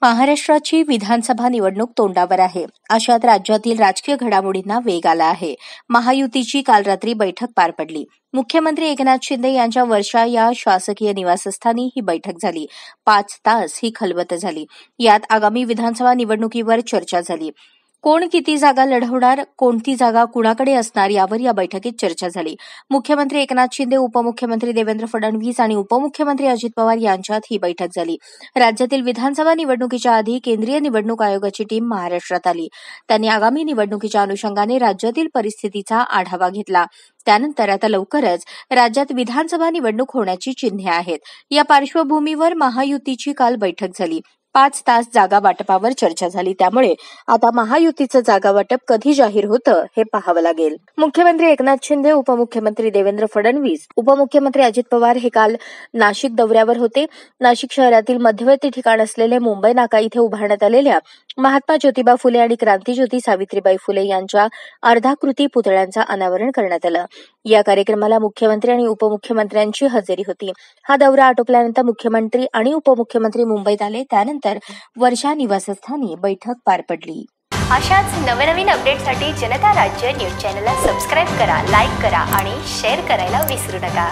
महाराष्ट्राची विधानसभा निवडणूक तोंडावर आहे. अशात राज्यातील राजकीय घडामोडींना वेग आला आहे. महायुतीची काल रात्री बैठक पार पडली. मुख्यमंत्री एकनाथ शिंदे यांच्या वर्षा या शासकीय निवासस्थानी ही बैठक झाली. 5 तास ही खलबत झाली. यात आगामी विधानसभा निवडणुकीवर चर्चा झाली. कोण किती जागा लढवणार, कोणती जागा कुणाकडे असणार यावर या बैठकीत चर्चा झाली. मुख्यमंत्री एकनाथ शिंदे, उपमुख्यमंत्री देवेंद्र फडणवीस आणि उपमुख्यमंत्री अजित पवार यांच्यात ही बैठक झाली. राज्यातील विधानसभा निवडणुकीच्या आधी केंद्रीय निवडणूक आयोगाची टीम महाराष्ट्रात आली. त्यांनी आगामी निवडणुकीच्या अनुषंगाने राज्यातील परिस्थितीचा आढावा घेतला. त्यानंतर आता लवकरच राज्यात विधानसभा निवडणूक होण्याची चिन्हे आहेत. या पार्श्वभूमीवर महायुतीची काल बैठक झाली. 5 तास जागा वाटपावर चर्चा झाली. त्यामुळे आता महायुतीचं जागा वाटप कधी जाहीर होतं हे पाहावं लागेल. मुख्यमंत्री एकनाथ शिंदे, उपमुख्यमंत्री देवेंद्र फडणवीस, उपमुख्यमंत्री अजित पवार हे काल नाशिक दौऱ्यावर होते. नाशिक शहरातील मध्यवर्ती ठिकाण असलेले मुंबई नाका इथे उभारण्यात आलेल्या महात्मा ज्योतिबा फुले आणि क्रांतीज्योती सावित्रीबाई फुले यांच्या अर्धाकृती पुतळ्यांचं अनावरण करण्यात आलं. या कार्यक्रमाला मुख्यमंत्री आणि उपमुख्यमंत्र्यांची हजेरी होती. हा दौरा आटोपल्यानंतर मुख्यमंत्री आणि उपमुख्यमंत्री मुंबईत आले. त्यानंतर वर्षा निवासस्थानी बैठक पार पडली. अशाच नवनवीन अपडेटसाठी जनता राज्य न्यूज चॅनलला सबस्क्राईब करा, लाईक करा आणि शेअर करायला विसरू नका.